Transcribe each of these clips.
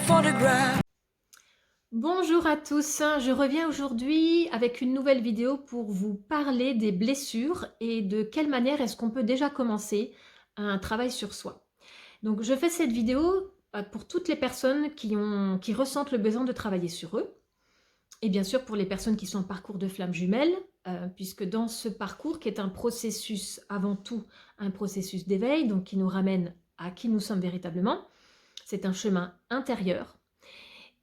photograph. Bonjour à tous, je reviens aujourd'hui avec une nouvelle vidéo pour vous parler des blessures et de quelle manière est-ce qu'on peut déjà commencer un travail sur soi. Donc je fais cette vidéo pour toutes les personnes qui ressentent le besoin de travailler sur eux et bien sûr pour les personnes qui sont en parcours de flammes jumelles, puisque dans ce parcours qui est un processus avant tout, un processus d'éveil, donc qui nous ramène à qui nous sommes véritablement, c'est un chemin intérieur.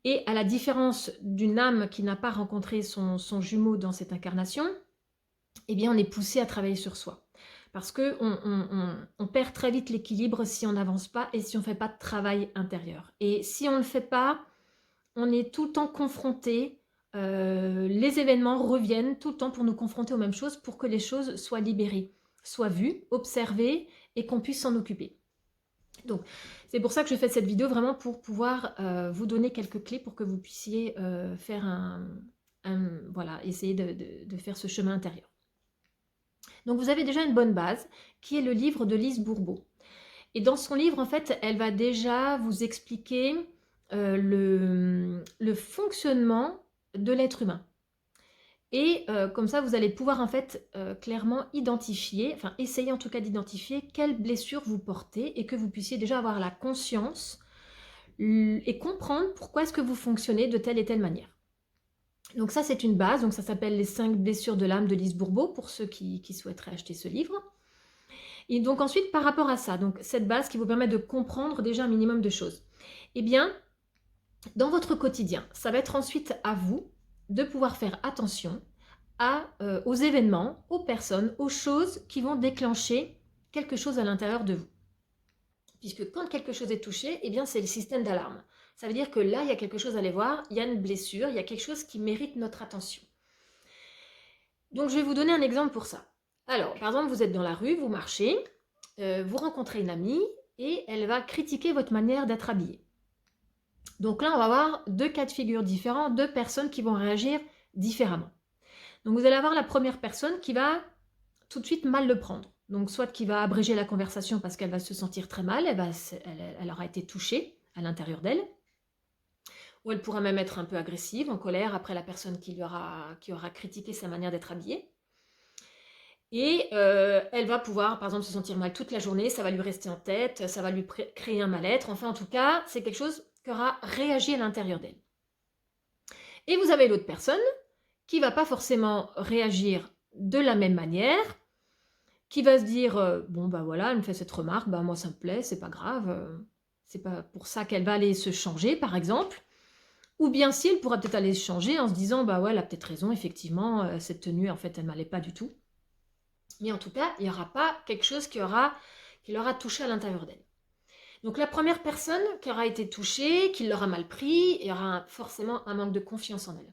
Et à la différence d'une âme qui n'a pas rencontré son jumeau dans cette incarnation, eh bien on est poussé à travailler sur soi. Parce qu'on perd très vite l'équilibre si on n'avance pas et si on ne fait pas de travail intérieur. Et si on ne le fait pas, on est tout le temps confronté, les événements reviennent tout le temps pour nous confronter aux mêmes choses, pour que les choses soient libérées, soient vues, observées et qu'on puisse s'en occuper. Donc, c'est pour ça que je fais cette vidéo, vraiment pour pouvoir vous donner quelques clés pour que vous puissiez faire voilà, essayer de faire ce chemin intérieur. Donc, vous avez déjà une bonne base, qui est le livre de Lise Bourbeau. Et dans son livre, en fait, elle va déjà vous expliquer le fonctionnement de l'être humain. Et comme ça, vous allez pouvoir en fait clairement identifier, enfin essayer en tout cas d'identifier quelles blessures vous portez et que vous puissiez déjà avoir la conscience et comprendre pourquoi est-ce que vous fonctionnez de telle et telle manière. Donc ça, c'est une base, donc ça s'appelle Les 5 blessures de l'âme de Lise Bourbeau pour ceux qui souhaiteraient acheter ce livre. Et donc ensuite, par rapport à ça, donc cette base qui vous permet de comprendre déjà un minimum de choses, eh bien, dans votre quotidien, ça va être ensuite à vous de pouvoir faire attention aux événements, aux personnes, aux choses qui vont déclencher quelque chose à l'intérieur de vous. Puisque quand quelque chose est touché, eh bien c'est le système d'alarme. Ça veut dire que là, il y a quelque chose à aller voir, il y a une blessure, il y a quelque chose qui mérite notre attention. Donc je vais vous donner un exemple pour ça. Alors, par exemple, vous êtes dans la rue, vous marchez, vous rencontrez une amie et elle va critiquer votre manière d'être habillée. Donc là, on va avoir deux cas de figure différents, deux personnes qui vont réagir différemment. Donc vous allez avoir la première personne qui va tout de suite mal le prendre. Donc soit qui va abréger la conversation parce qu'elle va se sentir très mal, elle aura été touchée à l'intérieur d'elle, ou elle pourra même être un peu agressive, en colère après la personne qui aura critiqué sa manière d'être habillée. Et elle va pouvoir, par exemple, se sentir mal toute la journée, ça va lui rester en tête, ça va lui créer un mal-être. Enfin, en tout cas, c'est quelque chose qui aura réagi à l'intérieur d'elle. Et vous avez l'autre personne qui ne va pas forcément réagir de la même manière, qui va se dire bon bah voilà, elle me fait cette remarque, bah moi ça me plaît, c'est pas grave, c'est pas pour ça qu'elle va aller se changer par exemple. Ou bien si elle pourra peut-être aller se changer en se disant bah ouais, elle a peut-être raison, effectivement, cette tenue en fait elle m'allait pas du tout. Mais en tout cas, il n'y aura pas quelque chose qui l'aura touché à l'intérieur d'elle. Donc la première personne qui aura été touchée, qui l'aura mal pris, il y aura forcément un manque de confiance en elle.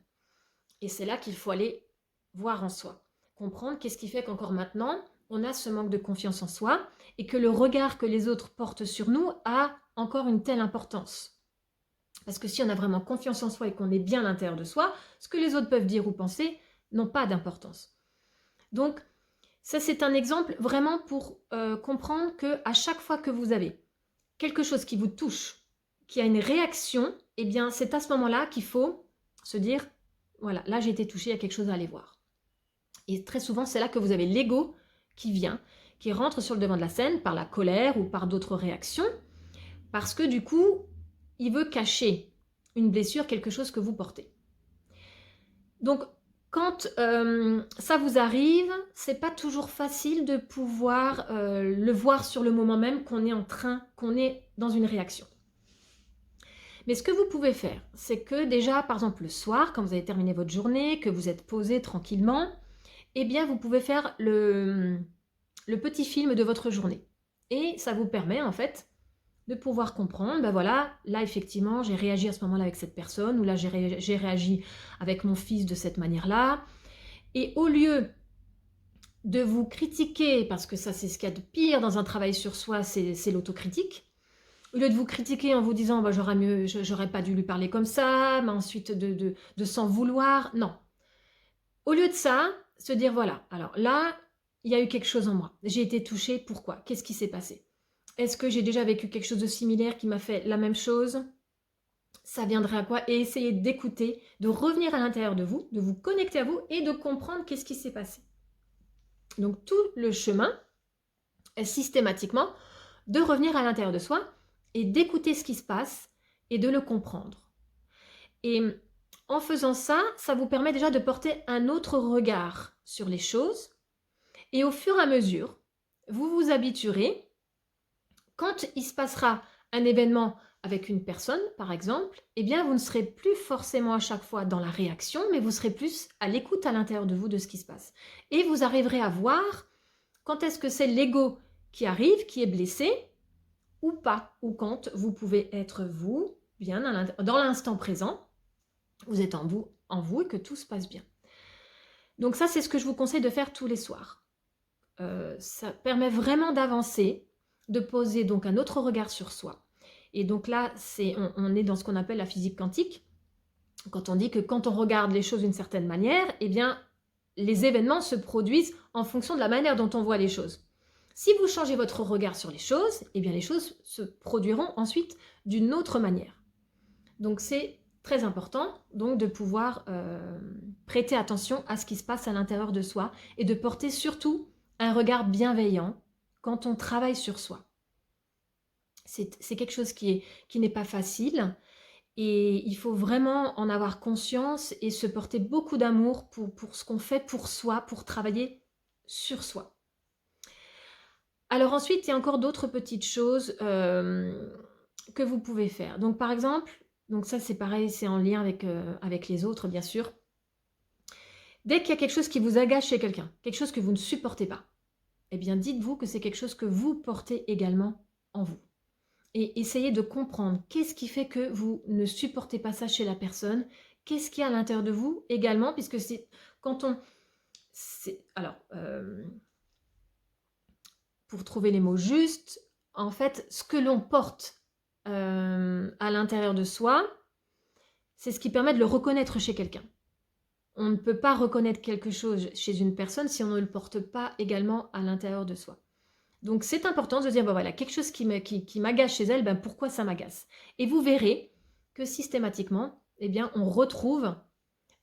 Et c'est là qu'il faut aller voir en soi, comprendre qu'est-ce qui fait qu'encore maintenant, on a ce manque de confiance en soi et que le regard que les autres portent sur nous a encore une telle importance. Parce que si on a vraiment confiance en soi et qu'on est bien à l'intérieur de soi, ce que les autres peuvent dire ou penser n'ont pas d'importance. Donc, ça c'est un exemple vraiment pour comprendre qu'à chaque fois que vous avez quelque chose qui vous touche, qui a une réaction, eh bien c'est à ce moment-là qu'il faut se dire voilà, là j'ai été touchée, il y a quelque chose à aller voir. Et très souvent, c'est là que vous avez l'ego qui vient, qui rentre sur le devant de la scène par la colère ou par d'autres réactions, parce que du coup, il veut cacher une blessure, quelque chose que vous portez. Donc, quand ça vous arrive, c'est pas toujours facile de pouvoir le voir sur le moment même qu'on est dans une réaction. Mais ce que vous pouvez faire, c'est que déjà, par exemple, le soir, quand vous avez terminé votre journée, que vous êtes posé tranquillement, eh bien, vous pouvez faire le petit film de votre journée. Et ça vous permet, en fait, de pouvoir comprendre, ben voilà, là, effectivement, j'ai réagi à ce moment-là avec cette personne, ou là, j'ai réagi avec mon fils de cette manière-là. Et au lieu de vous critiquer, parce que ça, c'est ce qu'il y a de pire dans un travail sur soi, c'est l'autocritique, au lieu de vous critiquer en vous disant bah, j'aurais pas dû lui parler comme ça, mais ensuite de s'en vouloir, non. Au lieu de ça, se dire voilà, alors là, il y a eu quelque chose en moi. J'ai été touchée, pourquoi? Qu'est-ce qui s'est passé? Est-ce que j'ai déjà vécu quelque chose de similaire qui m'a fait la même chose? Ça viendrait à quoi? Et essayez d'écouter, de revenir à l'intérieur de vous connecter à vous et de comprendre qu'est-ce qui s'est passé. Donc tout le chemin est systématiquement de revenir à l'intérieur de soi et d'écouter ce qui se passe et de le comprendre. Et en faisant ça, ça vous permet déjà de porter un autre regard sur les choses. Et au fur et à mesure, vous vous habituerez. Quand il se passera un événement avec une personne, par exemple, eh bien, vous ne serez plus forcément à chaque fois dans la réaction, mais vous serez plus à l'écoute à l'intérieur de vous de ce qui se passe. Et vous arriverez à voir quand est-ce que c'est l'ego qui arrive, qui est blessé, ou pas, ou quand vous pouvez être vous, bien dans l'instant présent, vous êtes en vous et que tout se passe bien. Donc ça, c'est ce que je vous conseille de faire tous les soirs. Ça permet vraiment d'avancer, de poser donc un autre regard sur soi. Et donc là, on est dans ce qu'on appelle la physique quantique, quand on dit que quand on regarde les choses d'une certaine manière, eh bien, les événements se produisent en fonction de la manière dont on voit les choses. Si vous changez votre regard sur les choses, eh bien les choses se produiront ensuite d'une autre manière. Donc c'est très important donc de pouvoir prêter attention à ce qui se passe à l'intérieur de soi et de porter surtout un regard bienveillant quand on travaille sur soi. C'est quelque chose qui n'est pas facile et il faut vraiment en avoir conscience et se porter beaucoup d'amour pour ce qu'on fait pour soi, pour travailler sur soi. Alors ensuite, il y a encore d'autres petites choses que vous pouvez faire. Donc par exemple, donc ça c'est pareil, c'est en lien avec les autres bien sûr. Dès qu'il y a quelque chose qui vous agace chez quelqu'un, quelque chose que vous ne supportez pas, eh bien dites-vous que c'est quelque chose que vous portez également en vous. Et essayez de comprendre qu'est-ce qui fait que vous ne supportez pas ça chez la personne, qu'est-ce qu'il y a à l'intérieur de vous également, puisque c'est quand on... Alors, pour trouver les mots justes, en fait, ce que l'on porte à l'intérieur de soi, c'est ce qui permet de le reconnaître chez quelqu'un. On ne peut pas reconnaître quelque chose chez une personne si on ne le porte pas également à l'intérieur de soi. Donc c'est important de se dire, bon voilà, quelque chose qui m'agace chez elle, ben pourquoi ça m'agace? Et vous verrez que systématiquement, eh bien, on retrouve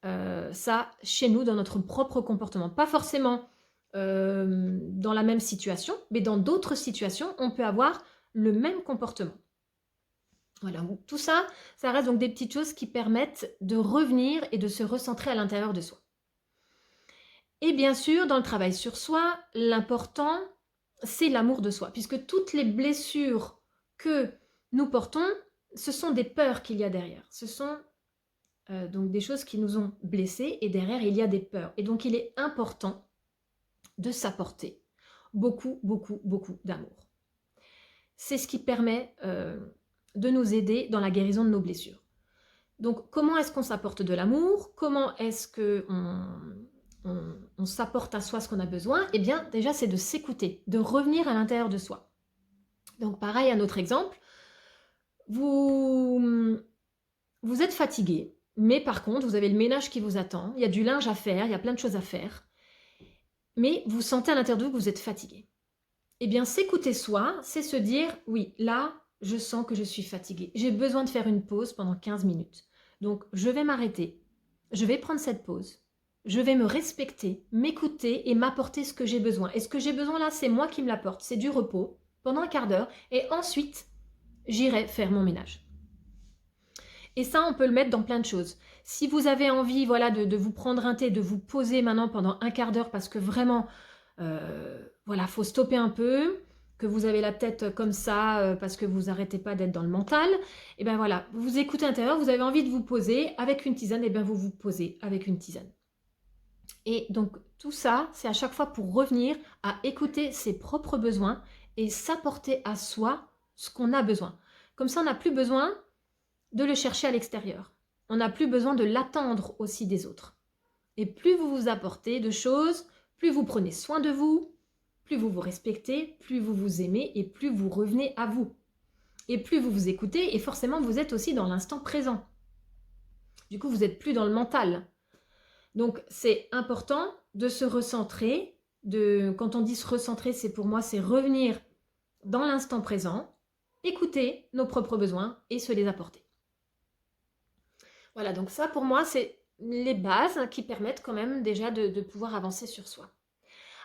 ça chez nous dans notre propre comportement. Pas forcément dans la même situation, mais dans d'autres situations, on peut avoir le même comportement. Voilà, donc tout ça, ça reste donc des petites choses qui permettent de revenir et de se recentrer à l'intérieur de soi. Et bien sûr, dans le travail sur soi, l'important, c'est l'amour de soi, puisque toutes les blessures que nous portons, ce sont des peurs qu'il y a derrière. Ce sont donc des choses qui nous ont blessés et derrière, il y a des peurs. Et donc, il est important de s'apporter beaucoup, beaucoup, beaucoup d'amour. C'est ce qui permet de nous aider dans la guérison de nos blessures. Donc, comment est-ce qu'on s'apporte de l'amour? Comment est-ce qu'on s'apporte à soi ce qu'on a besoin? Eh bien, déjà, c'est de s'écouter, de revenir à l'intérieur de soi. Donc, pareil, un autre exemple. Vous êtes fatigué, mais par contre, vous avez le ménage qui vous attend, il y a du linge à faire, il y a plein de choses à faire, mais vous sentez à l'intérieur de vous que vous êtes fatigué. Eh bien, s'écouter soi, c'est se dire, oui, là, je sens que je suis fatiguée. J'ai besoin de faire une pause pendant 15 minutes. Donc, je vais m'arrêter. Je vais prendre cette pause. Je vais me respecter, m'écouter et m'apporter ce que j'ai besoin. Et ce que j'ai besoin là, c'est moi qui me l'apporte. C'est du repos pendant un quart d'heure. Et ensuite, j'irai faire mon ménage. Et ça, on peut le mettre dans plein de choses. Si vous avez envie voilà, de vous prendre un thé, de vous poser maintenant pendant un quart d'heure parce que vraiment, voilà, faut stopper un peu, que vous avez la tête comme ça parce que vous n'arrêtez pas d'être dans le mental, et bien voilà, vous écoutez à l'intérieur, vous avez envie de vous poser avec une tisane, et bien vous vous posez avec une tisane. Et donc tout ça, c'est à chaque fois pour revenir à écouter ses propres besoins et s'apporter à soi ce qu'on a besoin. Comme ça, on n'a plus besoin de le chercher à l'extérieur. On n'a plus besoin de l'attendre aussi des autres. Et plus vous vous apportez de choses, plus vous prenez soin de vous, plus vous vous respectez, plus vous vous aimez et plus vous revenez à vous. Et plus vous vous écoutez et forcément vous êtes aussi dans l'instant présent. Du coup, vous n'êtes plus dans le mental. Donc, c'est important de se recentrer. Quand on dit se recentrer, c'est pour moi, c'est revenir dans l'instant présent, écouter nos propres besoins et se les apporter. Voilà, donc ça pour moi, c'est les bases qui permettent quand même déjà de pouvoir avancer sur soi.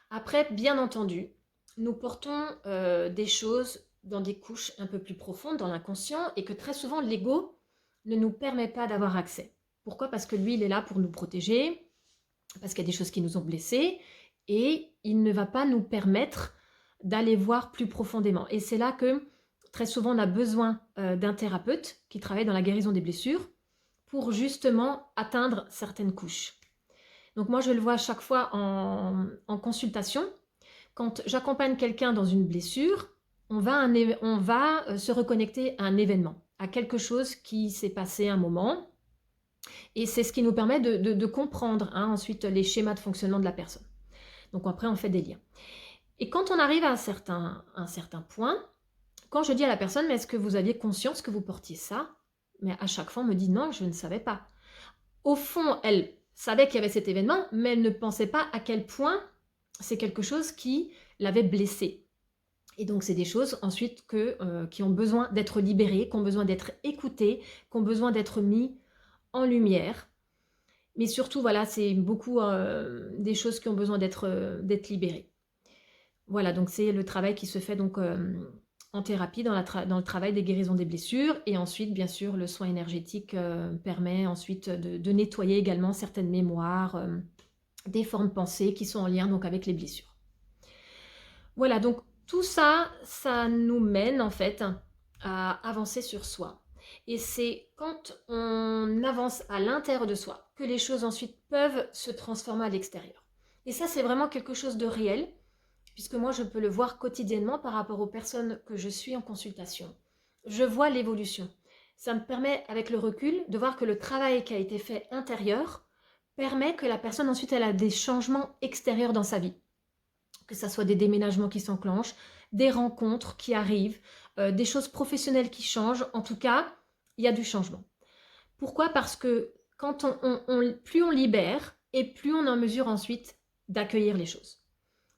Après, bien entendu, nous portons des choses dans des couches un peu plus profondes, dans l'inconscient, et que très souvent l'ego ne nous permet pas d'avoir accès. Pourquoi? Parce que lui, il est là pour nous protéger, parce qu'il y a des choses qui nous ont blessés, et il ne va pas nous permettre d'aller voir plus profondément. Et c'est là que très souvent on a besoin d'un thérapeute qui travaille dans la guérison des blessures pour justement atteindre certaines couches. Donc moi je le vois à chaque fois en consultation. Quand j'accompagne quelqu'un dans une blessure, on va se reconnecter à un événement, à quelque chose qui s'est passé un moment. Et c'est ce qui nous permet de comprendre ensuite les schémas de fonctionnement de la personne. Donc après, on fait des liens. Et quand on arrive à un certain point, quand je dis à la personne, mais est-ce que vous aviez conscience que vous portiez ça? Mais à chaque fois, on me dit non, je ne savais pas. Au fond, elle savait qu'il y avait cet événement, mais elle ne pensait pas à quel point c'est quelque chose qui l'avait blessée. Et donc, c'est des choses ensuite qui ont besoin d'être libérées, qui ont besoin d'être écoutées, qui ont besoin d'être mis en lumière. Mais surtout, voilà, c'est beaucoup des choses qui ont besoin d'être libérées. Voilà, donc c'est le travail qui se fait donc en thérapie, dans le travail des guérisons des blessures. Et ensuite, bien sûr, le soin énergétique permet ensuite de nettoyer également certaines mémoires, des formes pensées qui sont en lien donc avec les blessures. Voilà, donc tout ça, ça nous mène en fait à avancer sur soi. Et c'est quand on avance à l'intérieur de soi que les choses ensuite peuvent se transformer à l'extérieur. Et ça, c'est vraiment quelque chose de réel, puisque moi, je peux le voir quotidiennement par rapport aux personnes que je suis en consultation. Je vois l'évolution. Ça me permet, avec le recul, de voir que le travail qui a été fait intérieur permet que la personne ensuite, elle a des changements extérieurs dans sa vie. Que ce soit des déménagements qui s'enclenchent, des rencontres qui arrivent, des choses professionnelles qui changent. En tout cas, il y a du changement. Pourquoi? Parce que quand plus on libère et plus on est en mesure ensuite d'accueillir les choses.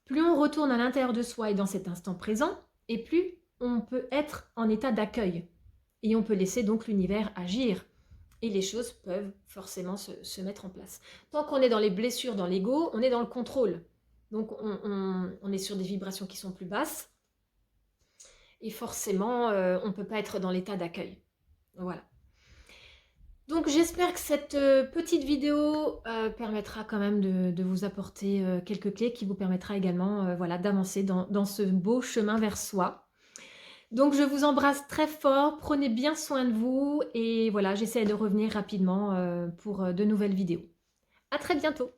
Plus on retourne à l'intérieur de soi et dans cet instant présent, et plus on peut être en état d'accueil. Et on peut laisser donc l'univers agir. Et les choses peuvent forcément se mettre en place. Tant qu'on est dans les blessures, dans l'ego, on est dans le contrôle. Donc on est sur des vibrations qui sont plus basses. Et forcément, on ne peut pas être dans l'état d'accueil. Voilà. Donc j'espère que cette petite vidéo permettra quand même de vous apporter quelques clés qui vous permettra également voilà, d'avancer dans ce beau chemin vers soi. Donc je vous embrasse très fort, prenez bien soin de vous et voilà, j'essaie de revenir rapidement pour de nouvelles vidéos. À très bientôt!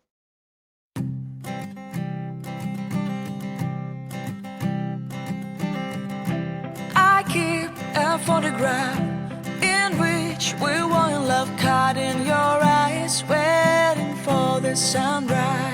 I keep a photograph in which we were in love, caught in your eyes, waiting for the sunrise.